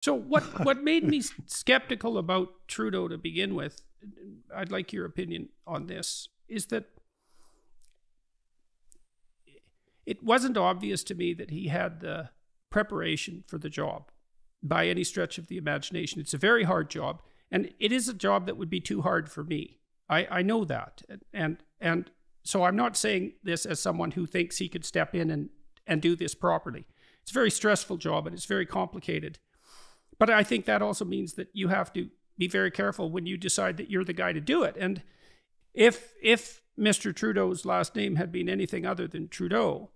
So what made me skeptical about Trudeau to begin with, I'd like your opinion on this, is that it wasn't obvious to me that he had the preparation for the job by any stretch of the imagination. It's a very hard job, and it is a job that would be too hard for me. I know that. And so I'm not saying this as someone who thinks he could step in and do this properly. It's a very stressful job and it's very complicated. But I think that also means that you have to be very careful when you decide that you're the guy to do it. And if Mr. Trudeau's last name had been anything other than Trudeau,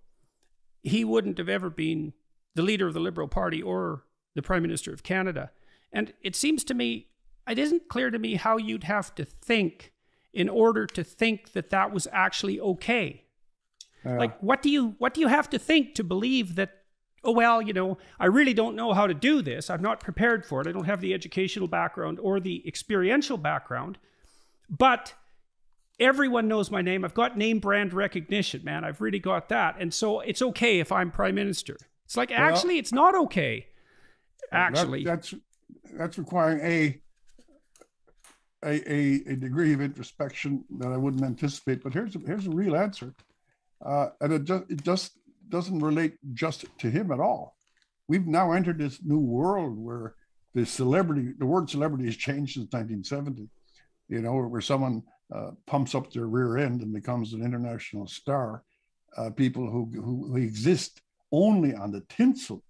he wouldn't have ever been the leader of the Liberal Party or the Prime Minister of Canada. And it seems to me, it isn't clear to me how you'd have to think in order to think that that was actually okay. Like, what do you have to think to believe that, oh, well, you know, I really don't know how to do this. I'm not prepared for it. I don't have the educational background or the experiential background, but everyone knows my name. I've got name brand recognition, man. I've really got that. And so it's okay if I'm Prime Minister. It's like, actually, it's not okay. Actually. That's requiring a degree of introspection that I wouldn't anticipate. But here's a real answer. And it just doesn't relate just to him at all. We've now entered this new world where the word celebrity has changed since 1970, you know, where someone pumps up their rear end and becomes an international star. People who exist only on the tinsel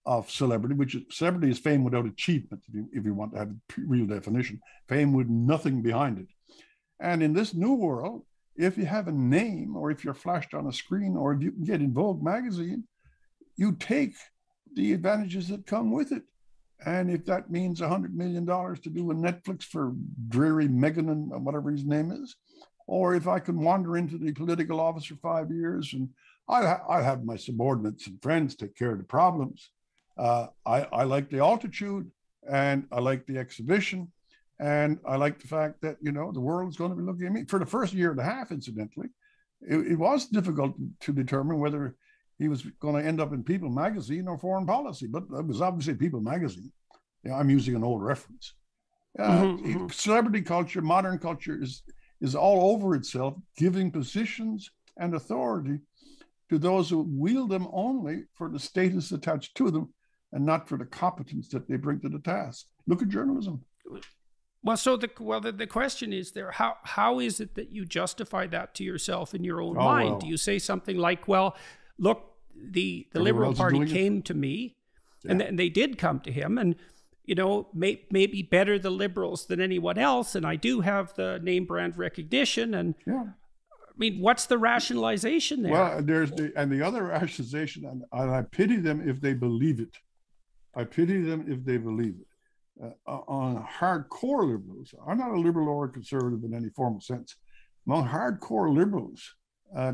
of celebrity, which celebrity is fame without achievement, if you want to have a real definition, fame with nothing behind it. And in this new world, if you have a name, or if you're flashed on a screen, or if you can get in Vogue magazine, you take the advantages that come with it. And if that means $100 million to do a Netflix for dreary Megan and whatever his name is, or if I can wander into the political office for 5 years and I'll have my subordinates and friends take care of the problems. I like the altitude, and I like the exhibition, and I like the fact that, you know, the world's going to be looking at me. For the first year and a half, incidentally, it was difficult to determine whether he was going to end up in People magazine or Foreign Policy, but it was obviously People magazine. Yeah, I'm using an old reference. Celebrity culture, modern culture is all over itself, giving positions and authority to those who wield them only for the status attached to them and not for the competence that they bring to the task. Look at journalism. Well, so the question is there, how is it that you justify that to yourself in your own mind? Well, do you say something like, well, look, the Liberal Party came to me, and they did come to him, and, you know, maybe better the Liberals than anyone else, and I do have the name brand recognition, and I mean, what's the rationalization there? Well, there's the other rationalization, and I pity them if they believe it. I pity them if they believe it. On hardcore liberals, I'm not a liberal or a conservative in any formal sense. Among hardcore liberals,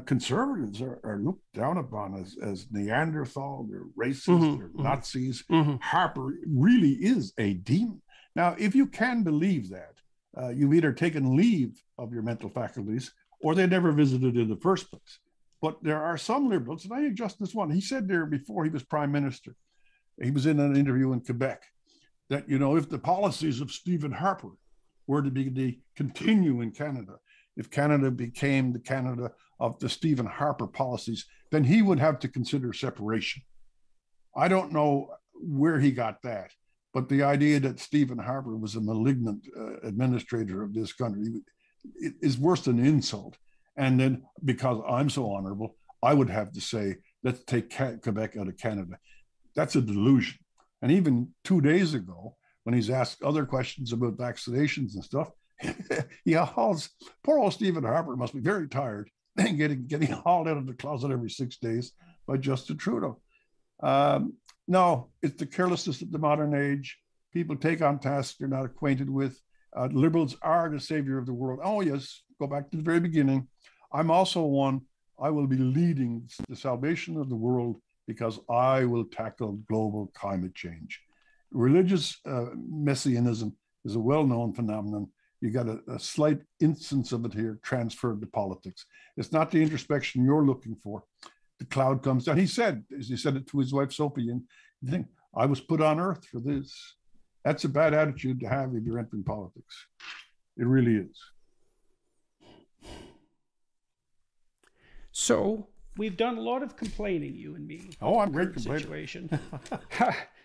conservatives are looked down upon as Neanderthal, they're racist, they're Nazis. Harper really is a demon. Now, if you can believe that, you've either taken leave of your mental faculties or they never visited in the first place. But there are some liberals, and I think just this one, he said there before he was prime minister, he was in an interview in Quebec, that, you know, if the policies of Stephen Harper were to continue in Canada, if Canada became the Canada of the Stephen Harper policies, then he would have to consider separation. I don't know where he got that, but the idea that Stephen Harper was a malignant administrator of this country is worse than an insult. And then, because I'm so honorable, I would have to say, let's take Quebec out of Canada. That's a delusion. And even 2 days ago, when he's asked other questions about vaccinations and stuff, he hauls, poor old Stephen Harper must be very tired getting hauled out of the closet every 6 days by Justin Trudeau. No, it's the carelessness of the modern age. People take on tasks they're not acquainted with. Liberals are the savior of the world. Oh, yes, go back to the very beginning. I'm also one, I will be leading the salvation of the world because I will tackle global climate change. Religious messianism is a well-known phenomenon. You got a slight instance of it here transferred to politics. It's not the introspection you're looking for. The cloud comes down. He said it to his wife, Sophie, and you think, I was put on earth for this. That's a bad attitude to have if you're entering politics. It really is. So we've done a lot of complaining, you and me. Oh, I'm great situation.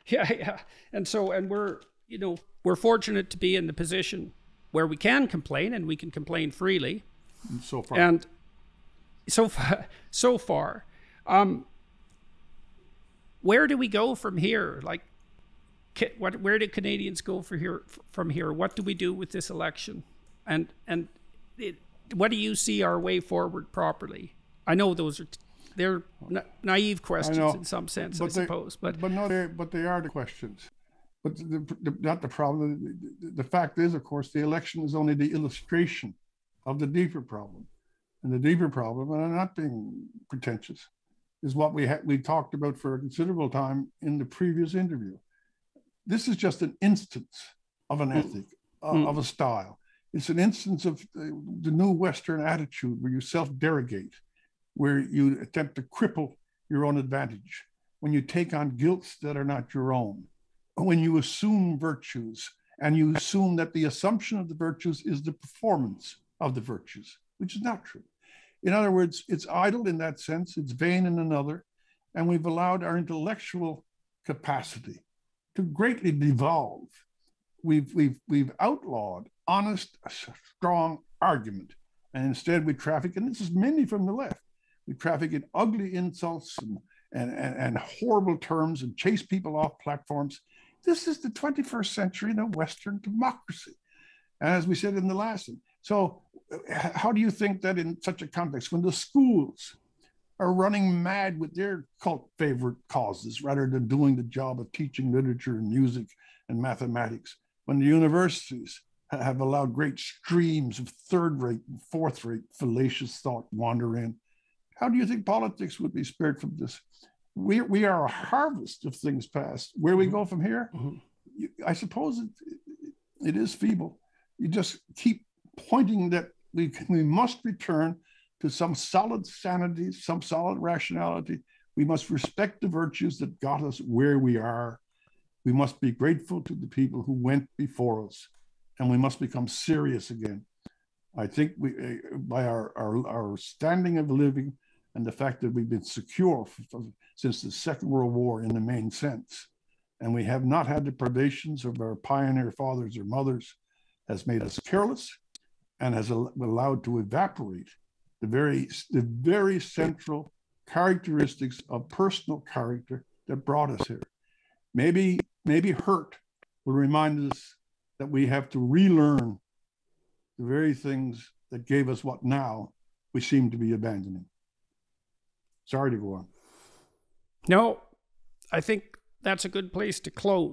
Yeah. And we're fortunate to be in the position where we can complain, and we can complain freely. So far. And so far. Where do we go from here? Like, where do Canadians go from here? What do we do with this election? And what do you see our way forward properly? I know they're naive questions in some sense, I suppose. But they are the questions. But not the problem. The fact is, of course, the election is only the illustration of the deeper problem. And the deeper problem, and I'm not being pretentious, is what we talked about for a considerable time in the previous interview. This is just an instance of an ethic, of a style. It's an instance of the new Western attitude where you self-derogate, where you attempt to cripple your own advantage, when you take on guilts that are not your own, when you assume virtues, and you assume that the assumption of the virtues is the performance of the virtues, which is not true. In other words, it's idle in that sense, it's vain in another, and we've allowed our intellectual capacity to greatly devolve. We've outlawed honest, strong argument, and instead we traffic, and this is mainly from the left, we traffic in ugly insults and horrible terms and chase people off platforms. This is the 21st century in a Western democracy. And as we said in the last one, so how do you think that in such a context, when the schools are running mad with their cult favorite causes rather than doing the job of teaching literature and music and mathematics, when the universities have allowed great streams of third-rate and fourth-rate fallacious thought wander in, how do you think politics would be spared from this? We are a harvest of things past. Where we go from here, I suppose it is feeble. You just keep pointing that we must return to some solid sanity, some solid rationality. We must respect the virtues that got us where we are. We must be grateful to the people who went before us, and we must become serious again. I think by our standing of living and the fact that we've been secure since the Second World War in the main sense, and we have not had the privations of our pioneer fathers or mothers, has made us careless and has allowed to evaporate the very central characteristics of personal character that brought us here. Maybe hurt will remind us that we have to relearn the very things that gave us what now we seem to be abandoning. Sorry to go on. No, I think that's a good place to close.